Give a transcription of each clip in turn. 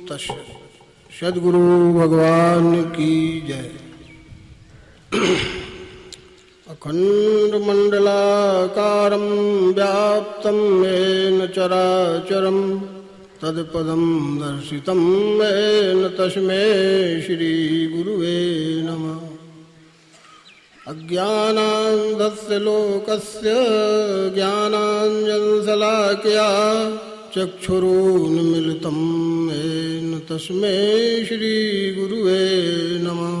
तस्य। सद्गुरु भगवान की जय। अखंडमंडलाकारं व्याप्तं येन चराचरं तत्पदं दर्शितं येन तस्मै श्री गुरुवे नमः। अज्ञानान्धस्य लोकस्य ज्ञानाञ्जनशलाकया चक्षुरुन्मीलितं येन तस्मै श्री गुरुवे नमः।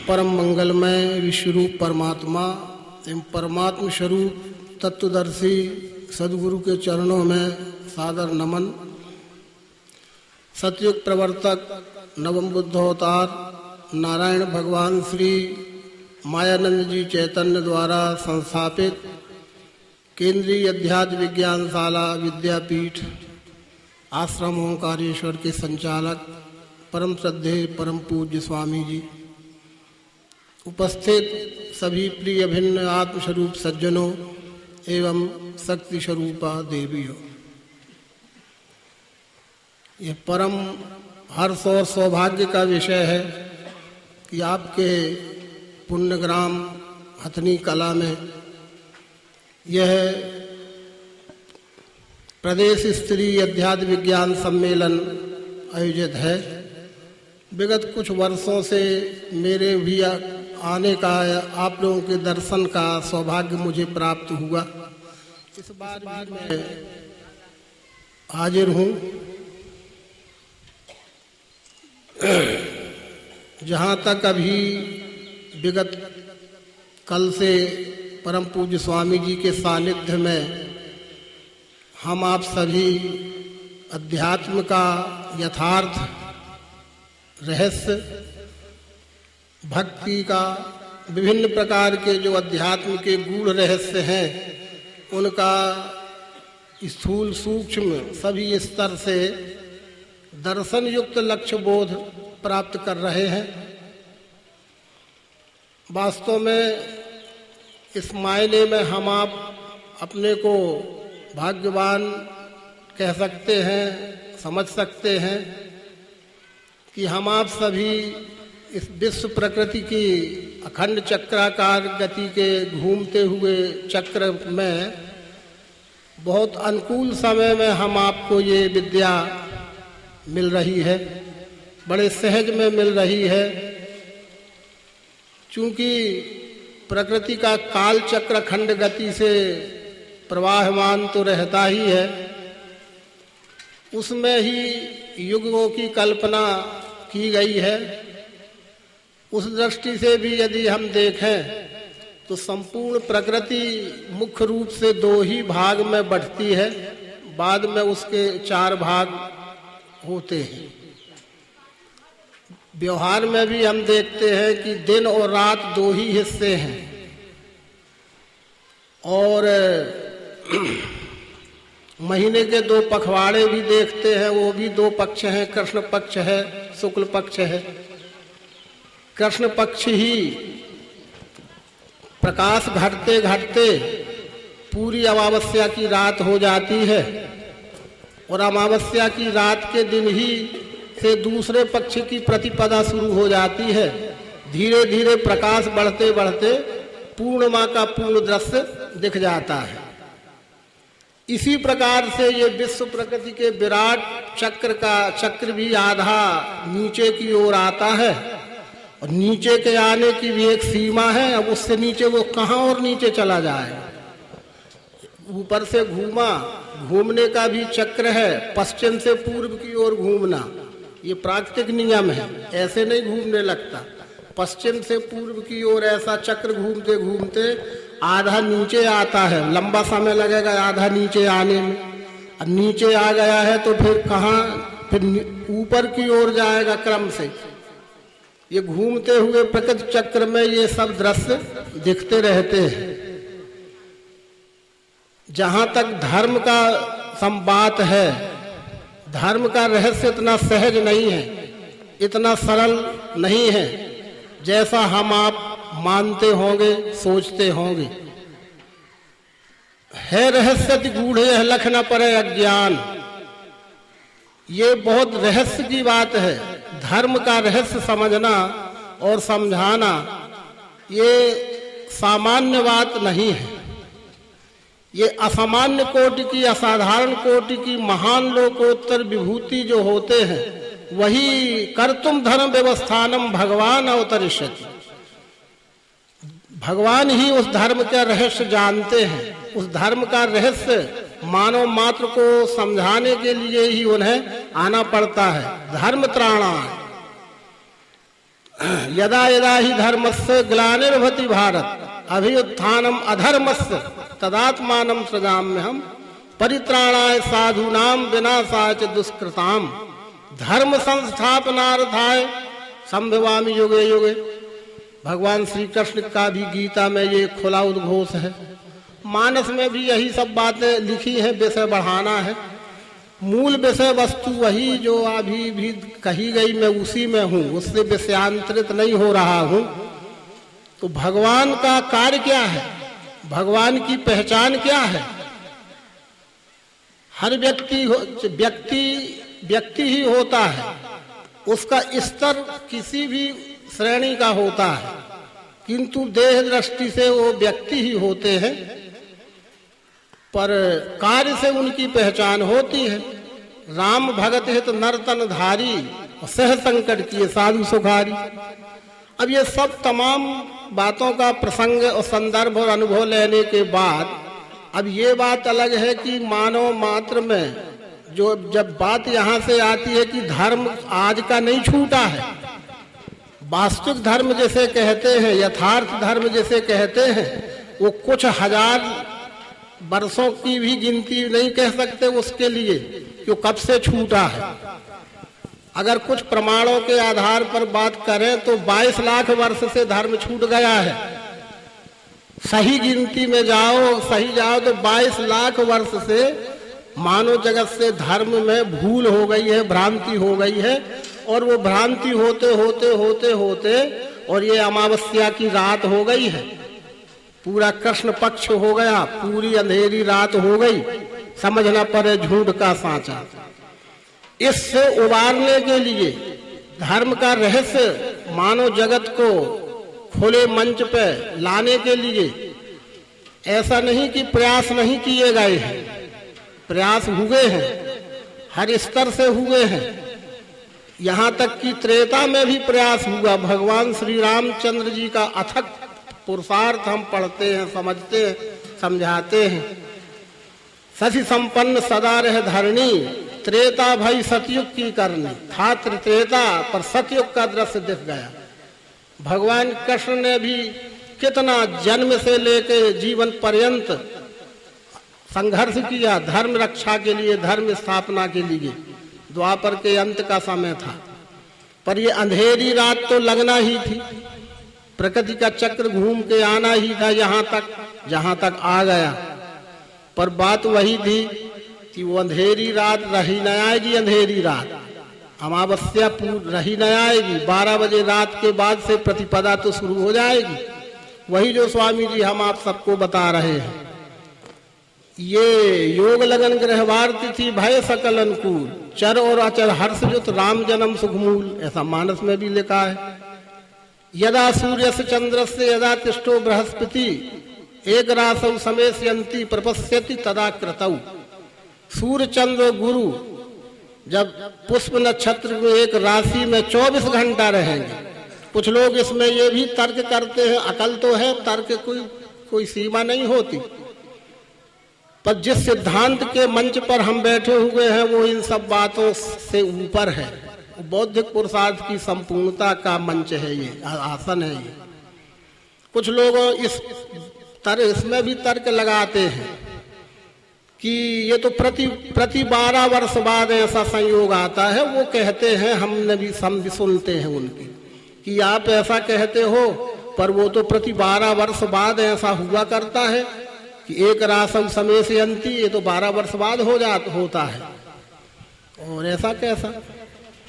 परम मंगलमय विश्वरूप परमात्मा एवं परमात्म स्वरूप तत्वदर्शी सद्गुरु के चरणों में सादर नमन। सतयुग प्रवर्तक नवम बुद्धोतार नारायण भगवान श्री मायानंद जी चैतन्य द्वारा संस्थापित केंद्रीय अध्यात्म विज्ञानशाला विद्यापीठ आश्रम ओंकारेश्वर के संचालक परम श्रद्धेय परम पूज्य स्वामी जी, उपस्थित सभी प्रिय भिन्न आत्मस्वरूप सज्जनों एवं शक्ति स्वरूपा देवियों, यह परम हर्ष और सौभाग्य का विषय है कि आपके पुण्यग्राम हथनी कला में यह प्रदेश स्तरीय अध्यात्म विज्ञान सम्मेलन आयोजित है। विगत कुछ वर्षों से मेरे भी आने का, आप लोगों के दर्शन का सौभाग्य मुझे प्राप्त हुआ। इस बार भी मैं हाजिर हूँ। जहाँ तक अभी विगत कल से परम पूज्य स्वामी जी के सानिध्य में हम आप सभी अध्यात्म का यथार्थ रहस्य, भक्ति का विभिन्न प्रकार के जो अध्यात्म के गूढ़ रहस्य हैं उनका स्थूल सूक्ष्म सभी स्तर से दर्शन युक्त लक्ष्य बोध प्राप्त कर रहे हैं। वास्तव में इस मायने में हम आप अपने को भाग्यवान कह सकते हैं, समझ सकते हैं कि हम आप सभी इस विश्व प्रकृति की अखंड चक्राकार गति के घूमते हुए चक्र में बहुत अनुकूल समय में हम आपको ये विद्या मिल रही है, बड़े सहज में मिल रही है। चूँकि प्रकृति का काल चक्र अखंड गति से प्रवाहमान तो रहता ही है, उसमें ही युगों की कल्पना की गई है। उस दृष्टि से भी यदि हम देखें तो संपूर्ण प्रकृति मुख्य रूप से दो ही भाग में बढ़ती है, बाद में उसके चार भाग होते हैं। व्यवहार में भी हम देखते हैं कि दिन और रात दो ही हिस्से हैं, और महीने के दो पखवाड़े भी देखते हैं, वो भी दो पक्ष हैं, कृष्ण पक्ष है, शुक्ल पक्ष है। कृष्ण पक्ष ही प्रकाश घटते घटते पूरी अमावस्या की रात हो जाती है, और अमावस्या की रात के दिन ही से दूसरे पक्ष की प्रतिपदा शुरू हो जाती है। धीरे धीरे प्रकाश बढ़ते बढ़ते पूर्णिमा का पूर्ण दृश्य दिख जाता है। इसी प्रकार से ये विश्व प्रकृति के विराट चक्र का चक्र भी आधा नीचे की ओर आता है, और नीचे के आने की भी एक सीमा है। अब उससे नीचे वो कहाँ और नीचे चला जाए। ऊपर से घूमने का भी चक्र है, पश्चिम से पूर्व की ओर घूमना, ये प्राकृतिक नियम है, ऐसे नहीं घूमने लगता। पश्चिम से पूर्व की ओर ऐसा चक्र घूमते घूमते आधा नीचे आता है, लंबा समय लगेगा आधा नीचे आने में। अब नीचे आ गया है तो फिर कहाँ, फिर ऊपर की ओर जाएगा क्रम से। ये घूमते हुए प्रकृति चक्र में ये सब दृश्य दिखते रहते हैं। जहाँ तक धर्म का संवाद है, धर्म का रहस्य इतना सहज नहीं है, इतना सरल नहीं है जैसा हम आप मानते होंगे, सोचते होंगे। है रहस्य गूढ़ लख न परे अज्ञान, ये बहुत रहस्य की बात है। धर्म का रहस्य समझना और समझाना ये सामान्य बात नहीं है। ये असामान्य कोटि की, असाधारण कोटि की महान लोकोत्तर विभूति जो होते हैं, वही कर्तुम धर्म व्यवस्थानम भगवान अवतरिष्यति। भगवान ही उस धर्म का रहस्य जानते हैं। उस धर्म का रहस्य मानव मात्र को समझाने के लिए ही उन्हें आना पड़ता है। धर्म त्राणाय यदा यदा ही धर्मस्य ग्लानिर्भवति भारत अभ्युत्थानम अधर्मस्य तदात्मानं सृजाम्यहम् परित्राणाय साधूनां विनाशाय च दुष्कृताम् धर्म संस्थापनार्थाय संभवामि युगे युगे। भगवान श्री कृष्ण का भी गीता में ये खुला उद्घोष है। मानस में भी यही सब बातें लिखी है, विषय बढ़ाना है। मूल विषय वस्तु वही जो अभी भी कही गई, मैं उसी में हूँ, उससे विषयांतरित नहीं हो रहा हूँ। तो भगवान का कार्य क्या है, भगवान की पहचान क्या है? हर व्यक्ति ही होता है, उसका स्तर किसी भी श्रेणी का होता है, किंतु देह दृष्टि से वो व्यक्ति ही होते हैं, पर कार्य से उनकी पहचान होती है। राम भगत हित नर्तन धारी और सह संकट किए साधु सुखारी। अब ये सब तमाम बातों का प्रसंग और संदर्भ और अनुभव लेने के बाद अब ये बात अलग है कि मानव मात्र में जो जब बात यहाँ से आती है कि धर्म आज का नहीं छूटा है, वास्तविक धर्म जिसे कहते हैं, यथार्थ धर्म जिसे कहते हैं, वो कुछ हजार वर्षों की भी गिनती नहीं कह सकते उसके लिए कि कब से छूटा है। अगर कुछ प्रमाणों के आधार पर बात करें तो 22 लाख वर्ष से धर्म छूट गया है। सही गिनती में सही जाओ तो 22 लाख वर्ष से मानव जगत से धर्म में भूल हो गई है, भ्रांति हो गई है। और वो भ्रांति होते होते और ये अमावस्या की रात हो गई है, पूरा कृष्ण पक्ष हो गया, पूरी अंधेरी रात हो गई, समझना पड़े झूठ का सांचा। इससे उबारने के लिए धर्म का रहस्य मानव जगत को खुले मंच पे लाने के लिए ऐसा नहीं कि प्रयास नहीं किए गए हैं, प्रयास हुए हैं, हर स्तर से हुए हैं। यहाँ तक कि त्रेता में भी प्रयास हुआ। भगवान श्री रामचंद्र जी का अथक पुरुषार्थ हम पढ़ते हैं, समझते हैं, समझाते हैं। शशि संपन्न सदा रह धरणी, त्रेता भई सतयुग की करनी। था त्रेता पर सतयुग का दृश्य दिख गया। भगवान कृष्ण ने भी कितना जन्म से लेकर जीवन पर्यंत संघर्ष किया धर्म रक्षा के लिए, धर्म स्थापना के लिए। द्वापर के अंत का समय था, पर ये अंधेरी रात तो लगना ही थी। प्रकृति का चक्र घूम के आना ही था यहाँ तक जहाँ तक आ गया। पर बात वही थी कि वो अंधेरी रात रही न आएगी। अंधेरी रात अमावस्या रही न आएगी। 12 बजे रात के बाद से प्रतिपदा तो शुरू हो जाएगी। वही जो स्वामी जी हम आप सबको बता रहे हैं। ये योग लगन ग्रहवार तिथि भय सकल अनुकूल, चर और अचर हर्ष जुत राम जन्म सुखमूल, ऐसा मानस में भी लिखा है। यदा सूर्य से चंद्र से यदा तिष्ठो बृहस्पति एक रासौ समेशयंती प्रपश्यति तदा कृतौ। सूर्य चंद्र गुरु जब पुष्प नक्षत्र में एक राशि में 24 घंटा रहेंगे। कुछ लोग इसमें ये भी तर्क करते हैं, अकल तो है, तर्क कोई सीमा नहीं होती, पर जिस सिद्धांत के मंच पर हम बैठे हुए हैं वो इन सब बातों से ऊपर है। बौद्धिक पुरुषार्थ की संपूर्णता का मंच है, ये आसन है। ये कुछ लोग इसमें भी तर्क लगाते हैं कि ये तो प्रति 12 वर्ष बाद ऐसा संयोग आता है। वो कहते हैं, हमने भी सुनते हैं उनकी कि आप ऐसा कहते हो, पर वो तो प्रति 12 वर्ष बाद ऐसा हुआ करता है कि एक रासम समय से अंति, ये तो 12 वर्ष बाद होता है। और ऐसा कैसा?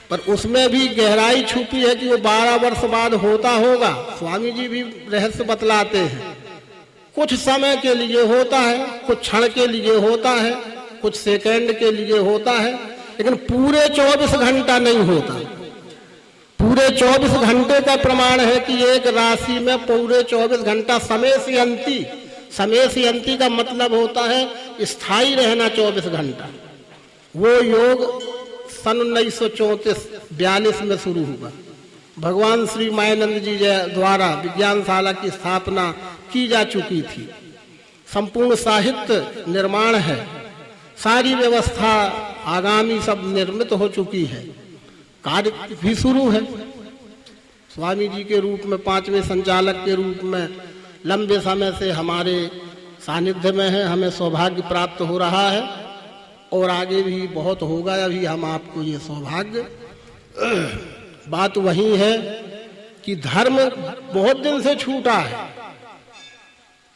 पर उसमें भी गहराई छुपी है कि वो 12 वर्ष बाद होता होगा। स्वामी जी भी रहस्य बतलाते हैं। कुछ समय के लिए होता है, कुछ क्षण के लिए होता है, कुछ सेकंड के लिए होता है, लेकिन पूरे 24 घंटा नहीं होता। पूरे 24 घंटे का प्रमाण है कि एक राशि में पूरे 24 घंटा समय से अंति का मतलब होता है स्थायी रहना 24 घंटा। वो योग सन 1934-42 में शुरू हुआ। भगवान श्री मायानंद जी द्वारा विज्ञानशाला की स्थापना की जा चुकी थी। संपूर्ण साहित्य निर्माण है, सारी व्यवस्था आगामी सब निर्मित हो चुकी है, कार्य भी शुरू है। स्वामी जी के रूप में 5वें संचालक के रूप में लंबे समय से हमारे सानिध्य में है, हमें सौभाग्य प्राप्त हो रहा है और आगे भी बहुत होगा। अभी हम आपको ये सौभाग्य, बात वही है कि धर्म बहुत दिन से छूटा है।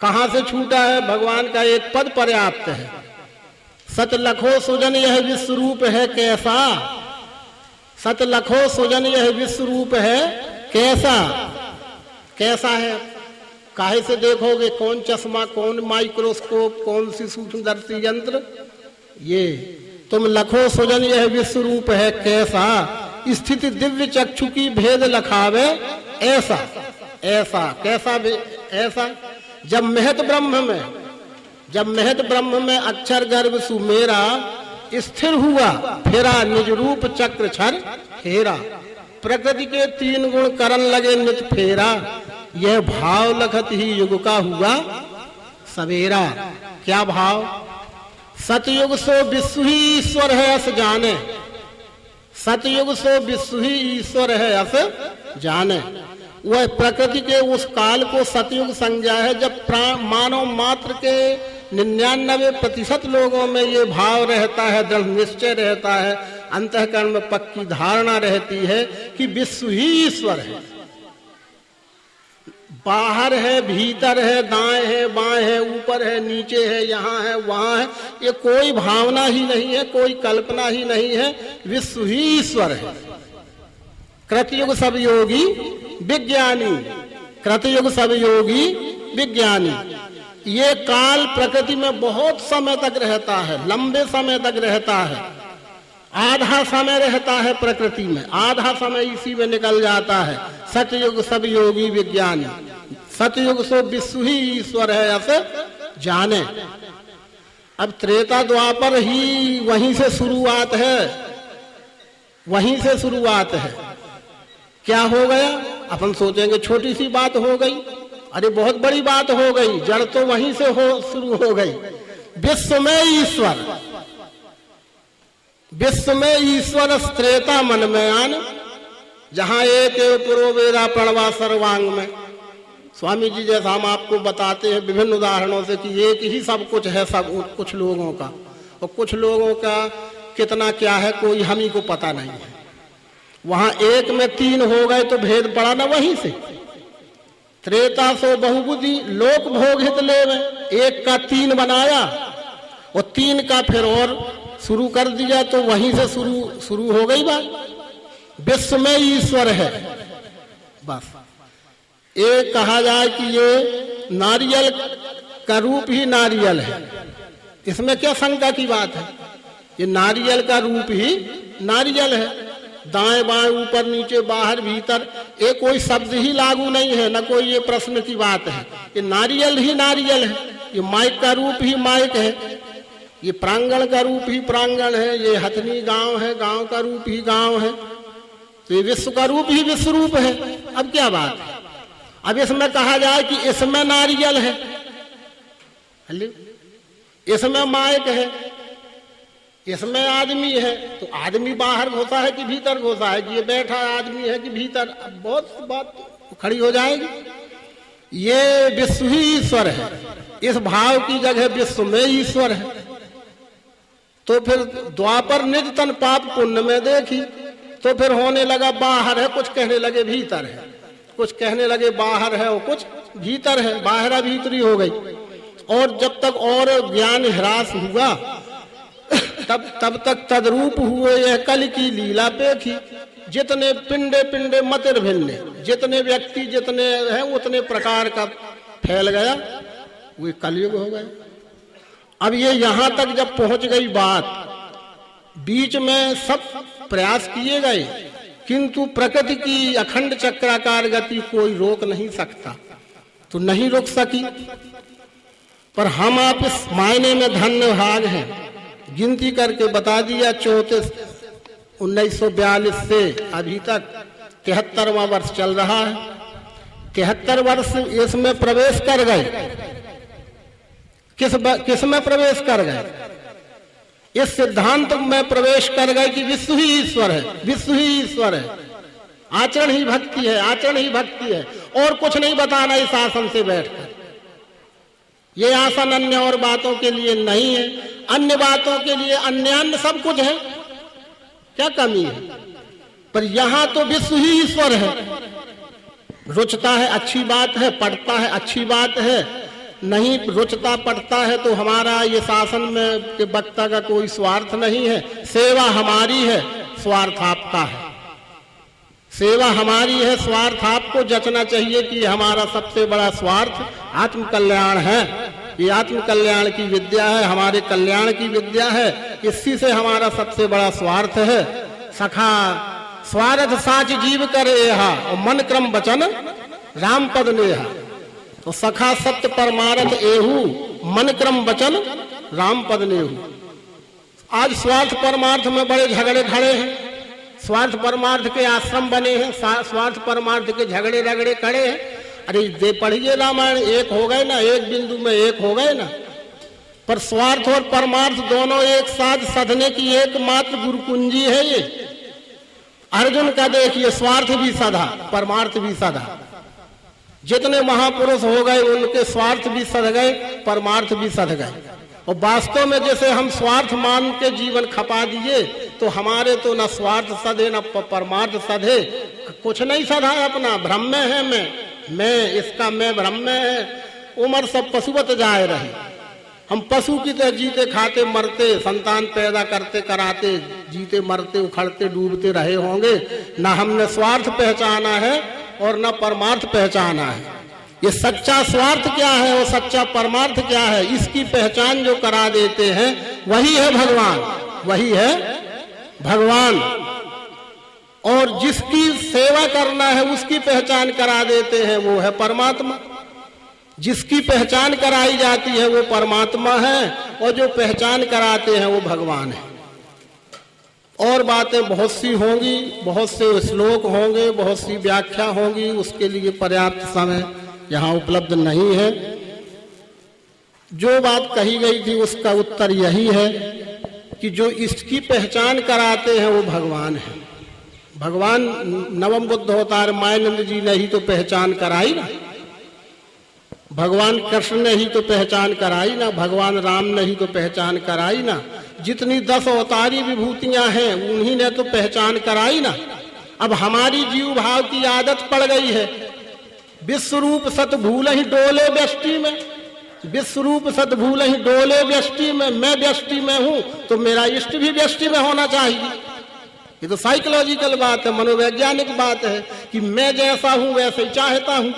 कहाँ से छूटा है? भगवान का एक पद पर्याप्त है। सत लखो सुजन यह विश्व रूप है कैसा, सत लखो सुजन यह विश्व रूप है कैसा। कैसा है? काहे से देखोगे? कौन चश्मा, कौन माइक्रोस्कोप, कौन सी सूक्ष्मदर्शी यंत्र? ये तुम लखो सुजन यह विश्व रूप है कैसा, स्थिति दिव्य चक्षु की भेद लखावे ऐसा। ऐसा कैसा? ऐसा जब महत ब्रह्म में अक्षर गर्भ सुमेरा स्थिर हुआ, फेरा निज रूप चक्र छर हेरा। प्रकृति के 3 गुण करन लगे नित फेरा, यह भाव लखत ही युग का हुआ सवेरा। क्या भाव? सतयुग सो विश्व ही ईश्वर है अस जाने, सतयुग सो विश्व ही ईश्वर है अस जाने। वह प्रकृति के उस काल को सतयुग संज्ञा है जब मानव मात्र के 99% लोगों में ये भाव रहता है, दृढ़ निश्चय रहता है, अंतःकरण में पक्की धारणा रहती है कि विश्व ही ईश्वर है। बाहर है, भीतर है, दाएं है, बाएं है, ऊपर है, नीचे है, यहाँ है, वहां है, ये कोई भावना ही नहीं है, कोई कल्पना ही नहीं है, विश्व ही ईश्वर है। कृतयुग सब योगी विज्ञानी, कृतयुग सब योगी विज्ञानी। ये काल प्रकृति में बहुत समय तक रहता है, लंबे समय तक रहता है। आधा समय रहता है प्रकृति में, आधा समय इसी में निकल जाता है। सतयुग सब योगी विज्ञानी, सतयुग सो विश्व ही ईश्वर है ऐसे जाने। अब त्रेता द्वापर ही वहीं से शुरुआत है, वहीं से शुरुआत है। क्या हो गया? अपन सोचेंगे छोटी सी बात हो गई, अरे बहुत बड़ी बात हो गई। जड़ तो वहीं से शुरू हो गई। विश्व में ईश्वर, विश्व में ईश्वर त्रेता मन में आन, जहां एक पुरो वेदा प्रणवा सर्वांग में। स्वामी जी जैसा हम आपको बताते हैं विभिन्न उदाहरणों से कि एक ही सब कुछ है, सब कुछ लोगों का, और कुछ लोगों का कितना क्या है कोई हम ही को पता नहीं है। वहां एक में 3 हो गए तो भेद पड़ा ना वहीं से। त्रेता सो बहुबुद्धि लोक भोग हित ले में, एक का 3 बनाया और 3 का फिर और शुरू कर दिया, तो वहीं से शुरू हो गई बात। विश्व में ईश्वर है बस। एक कहा जाए कि ये नारियल का रूप ही नारियल है, इसमें क्या शंका की बात है? ये नारियल का रूप ही नारियल है। दाएं बाएं ऊपर नीचे बाहर भीतर, ये कोई शब्द ही लागू नहीं है, ना कोई ये प्रश्न की बात है। ये नारियल ही नारियल है। ये माइक का रूप ही माइक है, ये प्रांगण का रूप ही प्रांगण है, ये हथनी गांव है, गांव का रूप ही गांव है, तो ये विश्व का रूप ही विश्व रूप है। अब क्या बात है? अब इसमें कहा जाए कि इसमें नारियल है, इसमें माइक है, इसमें आदमी है, तो आदमी बाहर घुसा है कि भीतर घुसा है, कि ये बैठा आदमी है कि भीतर? अब बहुत बात खड़ी हो जाएगी। ये विश्व ही ईश्वर है, इस भाव की जगह विश्व में ईश्वर है। तो फिर द्वापर निज तन पाप पुण्य में देखी, तो फिर होने लगा बाहर है, कुछ कहने लगे भीतर है, कुछ कहने लगे बाहर है और कुछ भीतर है, बाहरा भीतरी हो गई। और जब तक और ज्ञान ह्रास हुआ तब तक तद्रूप हुए यह कल की लीला पेखी। जितने पिंडे पिंडे मतिर भिन्ने, जितने व्यक्ति जितने हैं उतने प्रकार का फैल गया, वो कलयुग हो गया। अब ये यहां तक जब पहुंच गई बात, बीच में सब प्रयास किए गए, किंतु प्रकृति की अखंड चक्राकार गति कोई रोक नहीं सकता, तो नहीं रोक सकी। पर हम आप इस मायने में धन्य भाग हैं, गिनती करके बता दिया 1942 से अभी तक 73वां वर्ष चल रहा है। 73 वर्ष इसमें प्रवेश कर गए। किस में प्रवेश कर गए? इस सिद्धांत में प्रवेश कर गए कि विश्व ही ईश्वर है, विश्व ही ईश्वर है, आचरण ही भक्ति है, आचरण ही भक्ति है, और कुछ नहीं बताना इस आसन से बैठकर। ये आसन अन्य और बातों के लिए नहीं है, अन्य बातों के लिए अन्य सब कुछ है, क्या कमी है? पर यहां तो विश्व ही ईश्वर है। रुचता है अच्छी बात है, पढ़ता है अच्छी बात है, नहीं रुचता पढ़ता है तो हमारा ये शासन में के वक्ता का कोई स्वार्थ नहीं है। सेवा हमारी है, स्वार्थ आपका है। सेवा हमारी है, स्वार्थ आपको जचना चाहिए कि हमारा सबसे बड़ा स्वार्थ आत्म कल्याण है। ये आत्म कल्याण की विद्या है, हमारे कल्याण की विद्या है, इसी से हमारा सबसे बड़ा स्वार्थ है। सखा स्वार्थ साच जीव करे हा, और मन क्रम वचन राम पद नेहा। तो सखा सत्य परमारथ एहू, मन क्रम वचन राम पद नेहू। आज स्वार्थ परमार्थ में बड़े झगड़े खड़े हैं, स्वार्थ परमार्थ के आश्रम बने हैं, स्वार्थ परमार्थ के झगड़े रगड़े खड़े हैं। अरे दे पढ़िए रामायण, एक हो गए ना, एक बिंदु में एक हो गए ना। पर स्वार्थ और परमार्थ दोनों एक साथ सधने की एकमात्र गुरु कुंजी है ये। अर्जुन का देखिए, स्वार्थ भी सधा, परमार्थ भी सधा। जितने महापुरुष हो गए उनके स्वार्थ भी सध गए, परमार्थ भी सध गए। और वास्तव में जैसे हम स्वार्थ मान के जीवन खपा दिए तो हमारे तो न स्वार्थ सधे न परमार्थ सधे, कुछ नहीं सधा अपना। भ्रम में है मैं इसका मैं भ्रम में है। उम्र सब पशुवत जाए रहे, हम पशु की तरह जीते खाते मरते, संतान पैदा करते कराते, जीते मरते उखड़ते डूबते रहे होंगे। न हमने स्वार्थ पहचाना है और न परमार्थ पहचाना है। ये सच्चा स्वार्थ क्या है और सच्चा परमार्थ क्या है, इसकी पहचान जो करा देते हैं वही है भगवान, वही है भगवान। और जिसकी सेवा करना है उसकी पहचान करा देते हैं, वो है परमात्मा। जिसकी पहचान कराई जाती है वो परमात्मा है, और जो पहचान कराते हैं वो भगवान है। और बातें बहुत सी होंगी, बहुत से श्लोक होंगे, बहुत सी व्याख्या होंगी, उसके लिए पर्याप्त समय यहाँ उपलब्ध नहीं है। जो बात कही गई थी उसका उत्तर यही है कि जो इसकी पहचान कराते हैं वो भगवान है। भगवान नवम बुद्ध अवतार मायानंद जी ने ही तो पहचान कराई ना, भगवान कृष्ण ने ही तो पहचान कराई ना, भगवान राम ने ही तो पहचान कराई ना। जितनी 10 अवतारी विभूतियां हैं उन्हीं ने तो पहचान कराई ना। अब हमारी जीव भाव की आदत पड़ गई है, विश्व रूप सत भूल ही डोले व्यष्टि में, विश्व रूप सत भूल ही डोले व्यष्टि में। मैं व्यष्टि में हूं तो मेरा इष्ट भी व्यष्टि में होना चाहिए। ये तो साइकोलॉजिकल बात है, मनोवैज्ञानिक बात है कि मैं जैसा हूं वैसे ही चाहता हूं।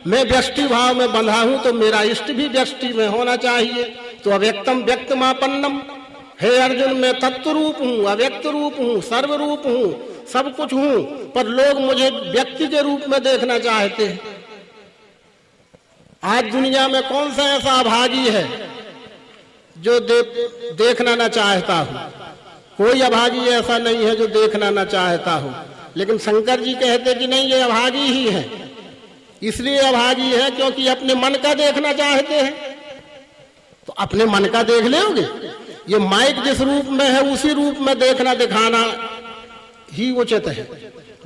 मैं व्यष्टि भाव में बंधा हूं तो मेरा इष्ट भी व्यष्टि में होना चाहिए। तो अव्यक्तम व्यक्तमापन्नम, हे अर्जुन मैं तत्व रूप हूं, अव्यक्त रूप हूं, सर्व रूप हूं, सब कुछ हूं, पर लोग मुझे व्यक्ति के रूप में देखना चाहते हैं। आज दुनिया में कौन सा ऐसा अभागी है जो देखना ना चाहता हो? कोई अभागी ऐसा नहीं है जो देखना ना चाहता हो। लेकिन शंकर जी कहते कि नहीं, ये अभागी ही है। इसलिए अभागी है क्योंकि अपने मन का देखना चाहते हैं। तो अपने मन का देख लोगे? ये माइक जिस रूप में है उसी रूप में देखना दिखाना ही उचित है।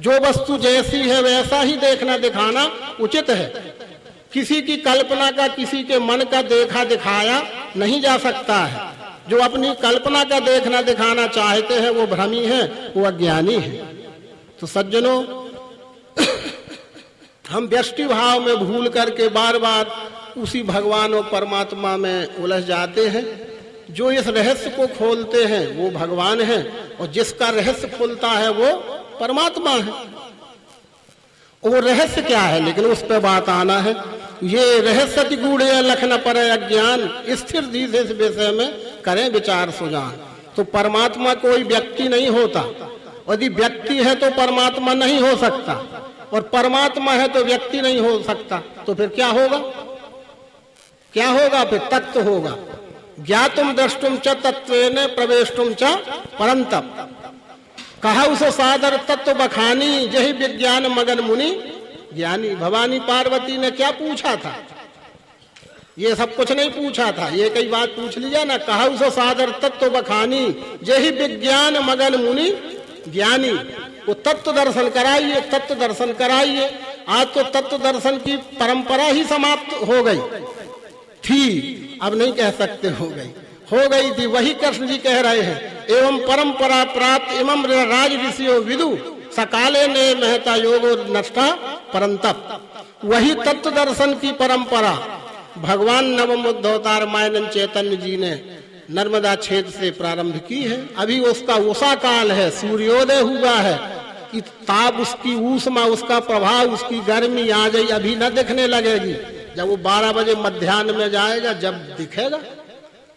जो वस्तु जैसी है वैसा ही देखना दिखाना उचित है। किसी की कल्पना का, किसी के मन का देखा दिखाया नहीं जा सकता है। जो अपनी कल्पना का देखना दिखाना चाहते हैं वो भ्रमी है, वो अज्ञानी है। तो सज्जनों, हम व्यष्टि भाव में भूल करके बार बार उसी भगवान और परमात्मा में उलझ जाते हैं। जो इस रहस्य को खोलते हैं वो भगवान है, और जिसका रहस्य खुलता है वो परमात्मा है। वो रहस्य क्या है, लेकिन उस पर बात आना है। ये रहस्य गूढ़ लख न परे अज्ञान, स्थिर धीरे इस विषय में करें विचार सुजान। तो परमात्मा कोई व्यक्ति नहीं होता। यदि व्यक्ति है तो परमात्मा नहीं हो सकता, और परमात्मा है तो व्यक्ति नहीं हो सकता। तो फिर क्या होगा? क्या होगा? फिर तत्व होगा। ज्ञातुम द्रष्टुम च तत्वेन प्रवेष्टुम च परंतप। कहा उसे सादर तत्व बखानी, जही विज्ञान मगन मुनि ज्ञानी। भवानी पार्वती ने क्या पूछा था? ये सब कुछ नहीं पूछा था, ये कई बात पूछ लिया ना। कहा उसे सादर तत्व बखानी, जही विज्ञान मगन मुनि ज्ञानी। वो तत्व दर्शन कराइए, तत्व दर्शन कराइए। आज तो तत्व दर्शन की परंपरा ही समाप्त हो गई थी, अब नहीं कह सकते हो गई थी। वही कृष्ण जी कह रहे हैं, एवं परंपरा प्राप्त इमं राज ऋषियो विदु सकाले ने महता योगो नष्टा परंतप। वही तत्व दर्शन की परंपरा भगवान नवम उद्धवतार मायनन चैतन्य जी ने नर्मदा क्षेत्र से प्रारंभ की है। अभी उसका उषा काल है, सूर्योदय हुआ है कि ताप, उसकी ऊष्मा, उसका प्रभाव, उसकी गर्मी आ गई। अभी न दिखने लगेगी, जब वो 12 बजे मध्याह्न में जाएगा जब दिखेगा।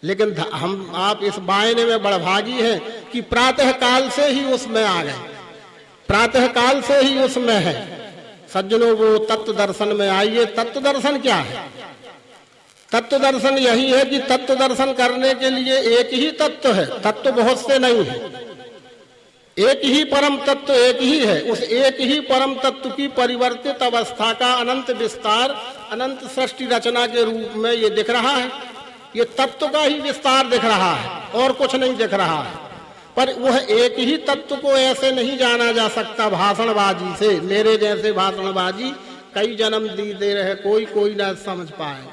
लेकिन हम आप इस बायने में बड़भागी हैं कि प्रातः काल से ही उसमें आ गए, प्रातः काल से ही उसमें है। सज्जनों, वो तत्व दर्शन में आइए। तत्व दर्शन क्या है? तत्व दर्शन यही है कि तत्व दर्शन करने के लिए एक ही तत्व है, तत्व बहुत से नहीं है। एक ही परम तत्व एक ही है। उस एक ही परम तत्व की परिवर्तित अवस्था का अनंत विस्तार, अनंत सृष्टि रचना के रूप में ये दिख रहा है। ये तत्व का ही विस्तार दिख रहा है और कुछ नहीं दिख रहा है। पर वह एक ही तत्व को ऐसे नहीं जाना जा सकता भाषणबाजी से। मेरे जैसे भाषणबाजी कई जन्म दे रहे, कोई ना समझ पाए।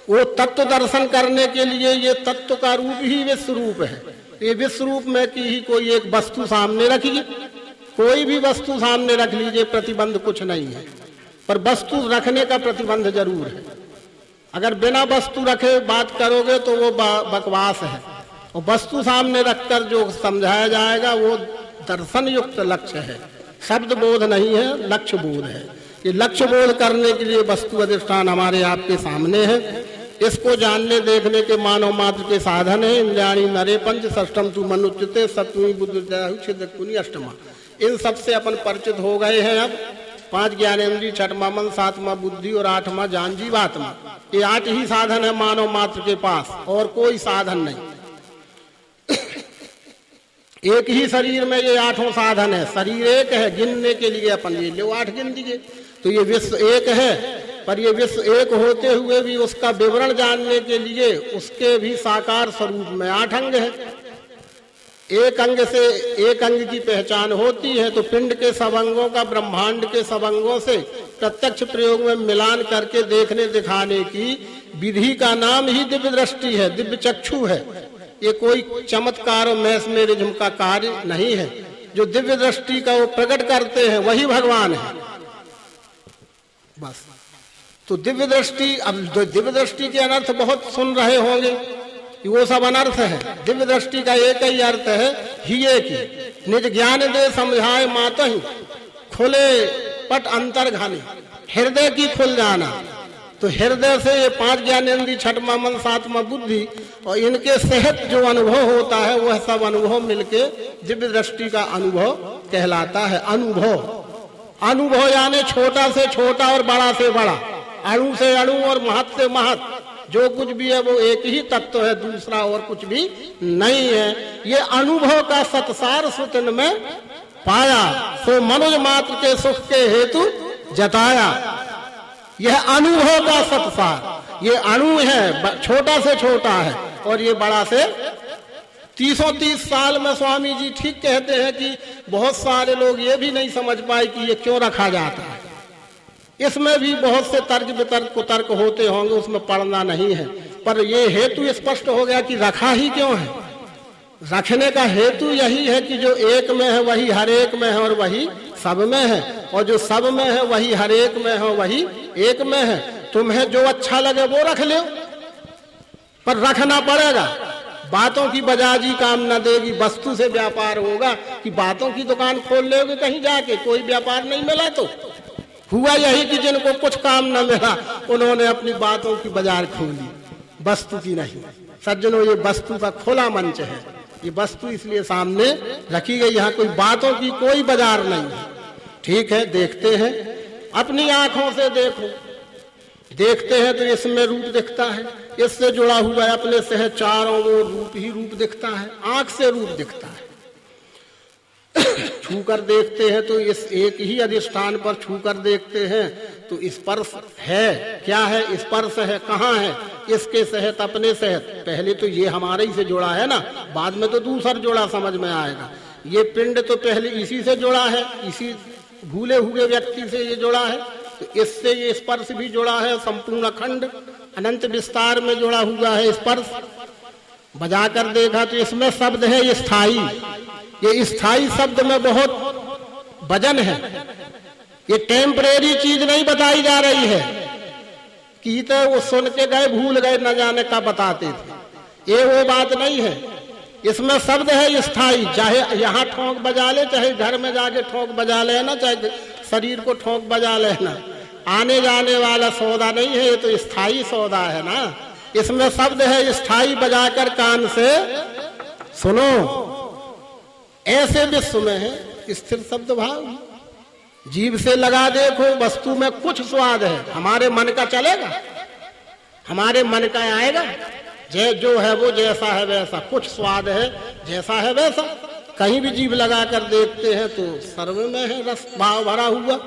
वो तत्व दर्शन करने के लिए ये तत्व का रूप ही विश्व रूप है। ये विश्व रूप में की ही कोई एक वस्तु सामने रखी, कोई भी वस्तु सामने रख लीजिए, प्रतिबंध कुछ नहीं है। पर वस्तु रखने का प्रतिबंध जरूर है। अगर बिना वस्तु रखे बात करोगे तो वो बकवास है। और वस्तु सामने रखकर जो समझाया जाएगा वो दर्शन युक्त लक्ष्य है, शब्द बोध नहीं है, लक्ष्य बोध है। ये लक्ष्य बोध करने के लिए वस्तु अधिष्ठान हमारे आपके सामने है। इसको जानने देखने के मानव मात्र के साधन है। इंद्रियाणि नरे पंच षष्ठम तु मनुच्यते सप्तमी बुद्धि अष्टमा। इन सब से अपन परिचित हो गए हैं। अब 5 ज्ञानेंद्रिय, 6वां मन, 7वां बुद्धि और 8वां ज्ञान जीवात्मा। ये 8 ही साधन है मानव मात्र के पास, और कोई साधन नहीं। एक ही शरीर में ये 8 साधन है। शरीर एक है, गिनने के लिए अपन ये लो 8 गिन दिए। तो ये विश्व एक है, पर ये विश्व एक होते हुए भी उसका विवरण जानने के लिए उसके भी साकार स्वरूप में 8 अंग है। एक अंग से एक अंग की पहचान होती है। तो पिंड के सब अंगों का ब्रह्मांड के सब अंगों से प्रत्यक्ष प्रयोग में मिलान करके देखने दिखाने की विधि का नाम ही दिव्य दृष्टि है, दिव्य चक्षु है। ये कोई चमत्कार और मैस्मेरिज्म का कार्य नहीं है। जो दिव्य दृष्टि का वो प्रकट करते हैं वही भगवान है, बस। तो दिव्य दृष्टि, अब दिव्य दृष्टि के अनर्थ बहुत सुन रहे होंगे, वो सब अनर्थ है। दिव्य दृष्टि का एक ही अर्थ है, ही एक निज ज्ञान दे समझाए मातहि, खुले पट अंतर घाने, हृदय की खुल जाना। तो हृदय से ये 5 ज्ञानेंद्रिय, 6वां मन, 7वां बुद्धि, और इनके सहित जो अनुभव होता है वह सब अनुभव मिलके दिव्य दृष्टि का अनुभव कहलाता है। अनुभव यानी छोटा से छोटा और बड़ा से बड़ा, अणु से अणु और महत् से महत्, जो कुछ भी है वो एक ही तत्व है, दूसरा और कुछ भी नहीं है। ये अनुभव का सत्सार सुतन में पाया, सो मनुज मात्र के सुख के हेतु जताया। यह अनुभव का सत्सार, ये अणु है, छोटा से छोटा है, और ये बड़ा से 330 साल में स्वामी जी ठीक कहते हैं कि बहुत सारे लोग ये भी नहीं समझ पाए कि ये क्यों रखा जाता है। इसमें भी बहुत से तर्क वितर्क कुतर्क होते होंगे, उसमें पढ़ना नहीं है। पर ये हेतु स्पष्ट हो गया कि रखा ही क्यों है। रखने का हेतु यही है कि जो एक में है वही हर एक में है और वही सब में है, और जो सब में है वही हर एक में है, वही एक में है। तुम्हें जो अच्छा लगे वो रख लो, पर रखना पड़ेगा। बातों की बजाजी काम न देगी। वस्तु से व्यापार होगा कि बातों की दुकान खोल लोगे कहीं जाके, कोई व्यापार नहीं मिला तो हुआ यही कि जिनको कुछ काम न मिला उन्होंने अपनी बातों की बाजार खोली, वस्तु की नहीं। सज्जनों, ये वस्तु का खुला मंच है। ये वस्तु इसलिए सामने रखी गई, यहाँ कोई बातों की कोई बाजार नहीं है। ठीक है, देखते हैं, अपनी आंखों से देखो, देखते हैं तो इसमें रूप दिखता है, इससे जुड़ा हुआ है, अपने से है, चारों ओर रूप ही रूप दिखता है, आंख से रूप दिखता है। छू कर देखते हैं तो इस एक ही अधिष्ठान पर छू कर देखते हैं तो स्पर्श है, क्या है? स्पर्श है, कहाँ है? इसके सहित, अपने सहित। पहले तो ये हमारे ही से जुड़ा है ना, बाद में तो दूसरा जुड़ा समझ में आएगा। ये पिंड तो पहले इसी से जुड़ा है, इसी भूले हुए व्यक्ति से ये जुड़ा है, तो इससे ये स्पर्श भी जुड़ा है। संपूर्ण अखंड अनंत विस्तार में जुड़ा हुआ है स्पर्श। बजाकर देखा तो इसमें शब्द है स्थाई। ये स्थाई शब्द में बहुत वजन है। ये टेम्परेरी चीज नहीं बताई जा रही है कि तो वो सुन के गए, भूल गए, न जाने का बताते थे, ये वो बात नहीं है। इसमें शब्द है स्थाई। चाहे यहाँ ठोंक बजा ले, चाहे घर में जाके ठोंक बजा लेना, चाहे शरीर को ठोंक बजा लेना, आने जाने वाला सौदा नहीं है, ये तो स्थाई सौदा है ना। इसमें शब्द है स्थाई, बजाकर कान से सुनो। ऐसे विश्व में है स्थिर शब्द भाव। जीभ से लगा देखो, वस्तु में कुछ स्वाद है, हमारे मन का चलेगा, हमारे मन का आएगा। जो है वो जैसा है वैसा, कुछ स्वाद है जैसा है वैसा। कहीं भी जीभ लगा कर देखते हैं तो सर्व में है रस भाव भरा हुआ।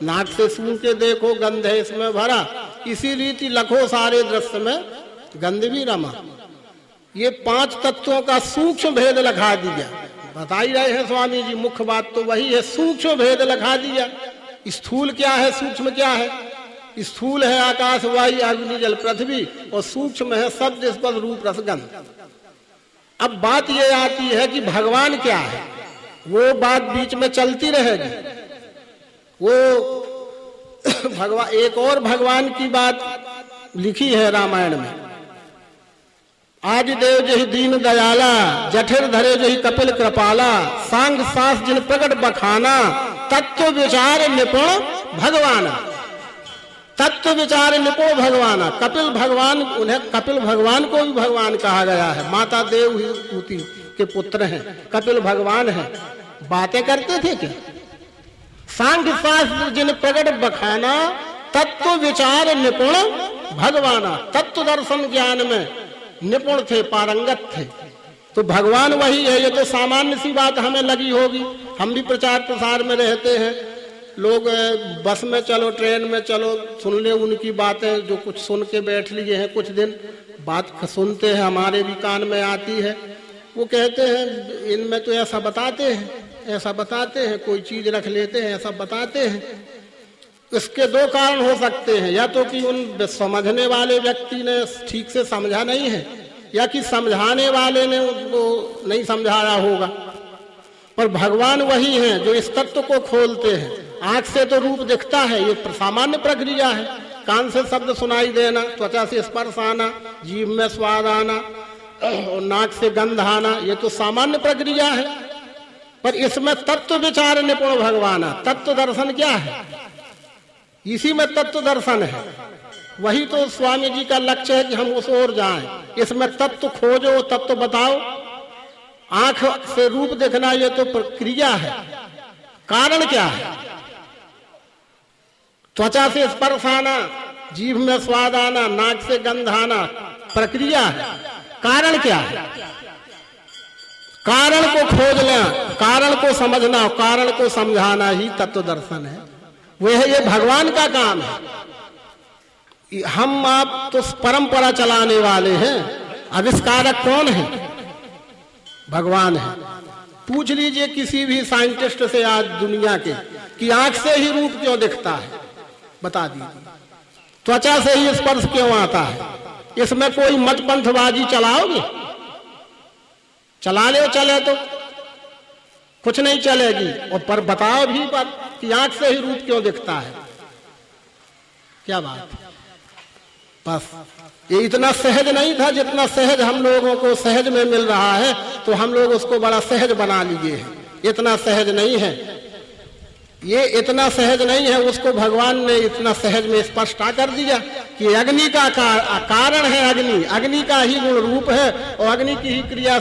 नाक से सूंघ के देखो, गंध है इसमें भरा। इसी रीति लखों सारे दृश्य में गंध भी रमा। ये 5 तत्वों का सूक्ष्म भेद लखा दिया। बता ही रहे हैं स्वामी जी, मुख्य बात तो वही है, सूक्ष्म भेद लखा दिया। स्थूल क्या है, सूक्ष्म क्या है? स्थूल है आकाश वायु अग्नि जल पृथ्वी, और सूक्ष्म है शब्द स्पर्श रूप रसगंध। अब बात ये आती है कि भगवान क्या है, वो बात बीच में चलती रहेगी। वो भगवान, एक और भगवान की बात लिखी है रामायण में। आदि देव जही दीन दयाला, जठर धरे जही कपिल कृपाला, सांग सास जिन प्रकट बखाना, तत्व विचार निपुण भगवाना। तत्व विचार निपुण भगवाना। कपिल भगवान, उन्हें कपिल भगवान को भी भगवान कहा गया है। माता देवहूति के पुत्र हैं, कपिल भगवान हैं। बातें करते थे क्या? सांग शास्त्र जिन प्रकट बखाना, तत्व विचार निपुण भगवाना। तत्व दर्शन ज्ञान में निपुण थे, पारंगत थे। तो भगवान वही है। ये तो सामान्य सी बात हमें लगी होगी, हम भी प्रचार प्रसार में रहते हैं। लोग बस में चलो, ट्रेन में चलो, सुन ले उनकी बातें, जो कुछ सुन के बैठ लिए हैं, कुछ दिन बात सुनते हैं, हमारे भी कान में आती है। वो कहते हैं इनमें तो ऐसा बताते हैं, ऐसा बताते हैं, कोई चीज रख लेते हैं, ऐसा बताते हैं। इसके 2 कारण हो सकते हैं, या तो कि उन समझने वाले व्यक्ति ने ठीक से समझा नहीं है, या कि समझाने वाले ने उनको नहीं समझाया होगा। पर भगवान वही हैं जो इस तत्व को खोलते हैं। आंख से तो रूप दिखता है, ये सामान्य प्रक्रिया है। कान से शब्द सुनाई देना, त्वचा से स्पर्श आना, जीभ में स्वाद आना और नाक से गंध आना, ये तो सामान्य प्रक्रिया है। पर इसमें तत्व विचार निपुण भगवान। तत्व दर्शन क्या है? इसी में तत्व दर्शन है। वही तो स्वामी जी का लक्ष्य है कि हम उस ओर जाएं। इसमें तत्व खोजो, तत्व बताओ। आंख से रूप देखना ये तो प्रक्रिया है, कारण क्या है? त्वचा से स्पर्श आना, जीभ में स्वाद आना, नाक से गंध आना, प्रक्रिया है। कारण क्या है? कारण को खोजना, कारण को समझना, कारण को समझाना ही तत्व दर्शन है। वह है, ये भगवान का काम है। हम आप तो परंपरा चलाने वाले हैं। आविष्कारक कौन है? भगवान है। पूछ लीजिए किसी भी साइंटिस्ट से आज दुनिया के कि आंख से ही रूप क्यों दिखता है, बता दीजिए। त्वचा से ही स्पर्श क्यों आता है? इसमें कोई मतपंथबाजी चलाओगे? चला ले, चले तो कुछ नहीं चलेगी। और पर बताओ भी पर कि आंख से ही रूप क्यों दिखता है, क्या बात है? बस ये इतना सहज नहीं था जितना सहज हम लोगों को सहज में मिल रहा है, तो हम लोग उसको बड़ा सहज बना लिए हैं। इतना सहज नहीं है, ये इतना सहज नहीं है, उसको भगवान ने इतना सहज में स्पष्ट कर दिया कि अग्नि का कारण है, अग्नि का ही गुण रूप है और अग्नि की ही क्रिया